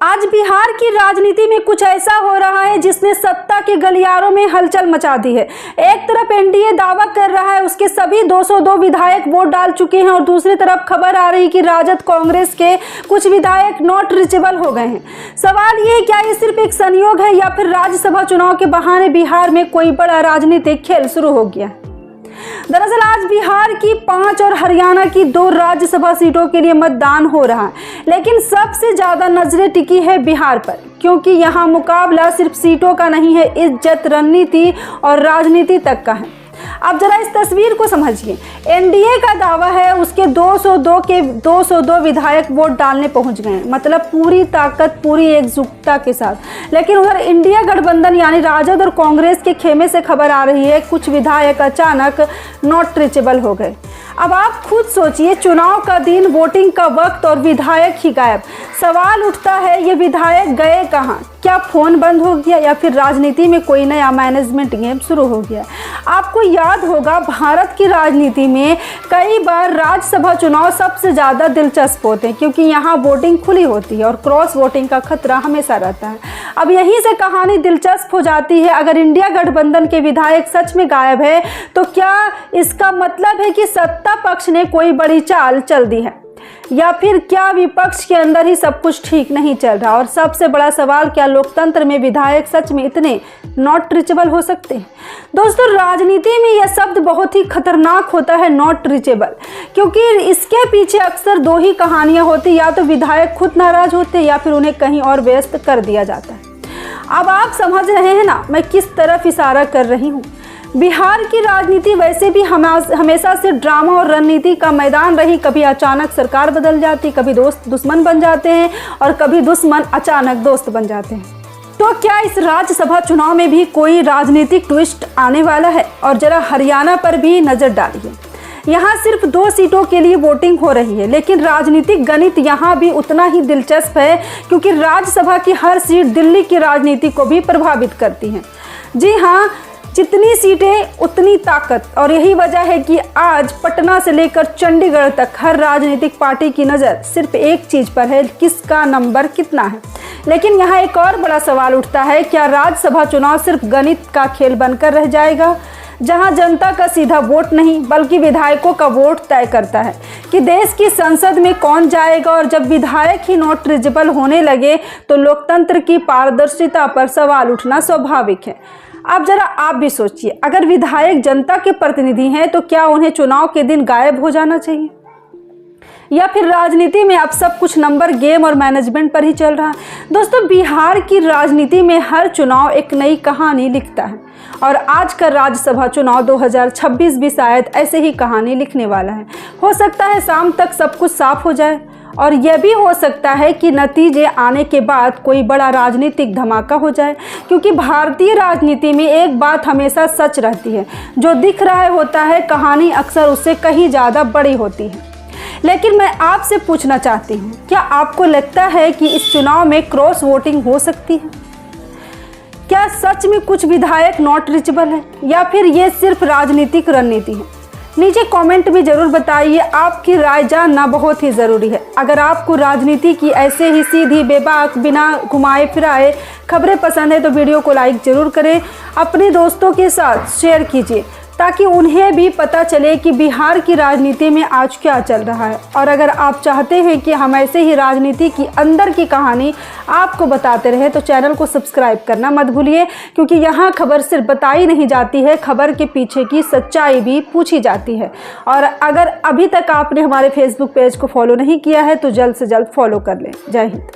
आज बिहार की राजनीति में कुछ ऐसा हो रहा है जिसने सत्ता के गलियारों में हलचल मचा दी है। एक तरफ एनडीए दावा कर रहा है उसके सभी 202 विधायक वोट डाल चुके हैं और दूसरी तरफ खबर आ रही कि राजद कांग्रेस के कुछ विधायक नॉट रीचेबल हो गए हैं। सवाल ये है, क्या ये सिर्फ एक संयोग है या फिर राज्यसभा चुनाव के बहाने बिहार में कोई बड़ा राजनीतिक खेल शुरू हो गया? दरअसल आज बिहार की 5 और हरियाणा की 2 राज्यसभा सीटों के लिए मतदान हो रहा है, लेकिन सबसे ज्यादा नजरें टिकी है बिहार पर, क्योंकि यहाँ मुकाबला सिर्फ सीटों का नहीं है, इज्जत, रणनीति और राजनीति तक का है। अब जरा इस तस्वीर को समझिए। एनडीए का दावा है उसके 202 विधायक वोट डालने पहुंच गए, मतलब पूरी ताकत, पूरी एकजुटता के साथ। लेकिन उधर इंडिया गठबंधन यानी राजद और कांग्रेस के खेमे से खबर आ रही है कुछ विधायक अचानक नॉट रीचेबल हो गए। अब आप खुद सोचिए, चुनाव का दिन, वोटिंग का वक्त और विधायक ही गायब। सवाल उठता है, ये विधायक गए कहाँ? क्या फोन बंद हो गया या फिर राजनीति में कोई नया मैनेजमेंट गेम शुरू हो गया? आपको याद होगा, भारत की राजनीति में कई बार राज्यसभा चुनाव सबसे ज़्यादा दिलचस्प होते हैं, क्योंकि यहाँ वोटिंग खुली होती है और क्रॉस वोटिंग का खतरा हमेशा रहता है। अब यहीं से कहानी दिलचस्प हो जाती है। अगर इंडिया गठबंधन के विधायक सच में गायब है तो क्या इसका मतलब है कि सत्ता पक्ष ने कोई बड़ी चाल चल दी है, या फिर क्या विपक्ष के अंदर ही सब कुछ ठीक नहीं चल रहा? और सबसे बड़ा सवाल, क्या लोकतंत्र में विधायक सच में इतने नॉट रीचेबल हो सकते हैं? दोस्तों, राजनीति में यह शब्द बहुत ही खतरनाक होता है, नॉट रीचेबल, क्योंकि इसके पीछे अक्सर 2 ही कहानियां होती, या तो विधायक खुद नाराज होते या फिर उन्हें कहीं और व्यस्त कर दिया जाता है। अब आप समझ रहे हैं ना मैं किस तरफ इशारा कर रही हूँ। बिहार की राजनीति वैसे भी हमेशा से ड्रामा और रणनीति का मैदान रही। कभी अचानक सरकार बदल जाती, कभी दोस्त दुश्मन बन जाते हैं और कभी दुश्मन अचानक दोस्त बन जाते हैं। तो क्या इस राज्यसभा चुनाव में भी कोई राजनीतिक ट्विस्ट आने वाला है? और जरा हरियाणा पर भी नजर डालिए। यहाँ सिर्फ 2 सीटों के लिए वोटिंग हो रही है, लेकिन राजनीतिक गणित यहाँ भी उतना ही दिलचस्प है, क्योंकि राज्यसभा की हर सीट दिल्ली की राजनीति को भी प्रभावित करती है। जी हाँ, जितनी सीटें उतनी ताकत, और यही वजह है कि आज पटना से लेकर चंडीगढ़ तक हर राजनीतिक पार्टी की नज़र सिर्फ एक चीज़ पर है, किसका नंबर कितना है। लेकिन यहाँ एक और बड़ा सवाल उठता है, क्या राज्यसभा चुनाव सिर्फ गणित का खेल बनकर रह जाएगा, जहां जनता का सीधा वोट नहीं बल्कि विधायकों का वोट तय करता है कि देश की संसद में कौन जाएगा? और जब विधायक ही नॉट रीचेबल होने लगे तो लोकतंत्र की पारदर्शिता पर सवाल उठना स्वाभाविक है। अब जरा आप भी सोचिए, अगर विधायक जनता के प्रतिनिधि हैं तो क्या उन्हें चुनाव के दिन गायब हो जाना चाहिए, या फिर राजनीति में अब सब कुछ नंबर गेम और मैनेजमेंट पर ही चल रहा है? दोस्तों, बिहार की राजनीति में हर चुनाव एक नई कहानी लिखता है, और आज का राज्यसभा चुनाव 2026 भी शायद ऐसे ही कहानी लिखने वाला है। हो सकता है शाम तक सब कुछ साफ हो जाए, और यह भी हो सकता है कि नतीजे आने के बाद कोई बड़ा राजनीतिक धमाका हो जाए, क्योंकि भारतीय राजनीति में एक बात हमेशा सच रहती है, जो दिख रहा होता है कहानी अक्सर उससे कहीं ज़्यादा बड़ी होती है। लेकिन मैं आपसे पूछना चाहती हूँ, क्या आपको लगता है कि इस चुनाव में क्रॉस वोटिंग हो सकती है? क्या सच में कुछ विधायक नॉट रीचेबल है, या फिर ये सिर्फ राजनीतिक रणनीति है? नीचे कमेंट में जरूर बताइए, आपकी राय जानना बहुत ही ज़रूरी है। अगर आपको राजनीति की ऐसे ही सीधी, बेबाक, बिना घुमाए फिराए खबरें पसंद है तो वीडियो को लाइक ज़रूर करें, अपने दोस्तों के साथ शेयर कीजिए ताकि उन्हें भी पता चले कि बिहार की राजनीति में आज क्या चल रहा है। और अगर आप चाहते हैं कि हम ऐसे ही राजनीति की अंदर की कहानी आपको बताते रहे तो चैनल को सब्सक्राइब करना मत भूलिए, क्योंकि यहाँ खबर सिर्फ बताई नहीं जाती है, खबर के पीछे की सच्चाई भी पूछी जाती है। और अगर अभी तक आपने हमारे फेसबुक पेज को फॉलो नहीं किया है तो जल्द से जल्द फॉलो कर लें। जय हिंद।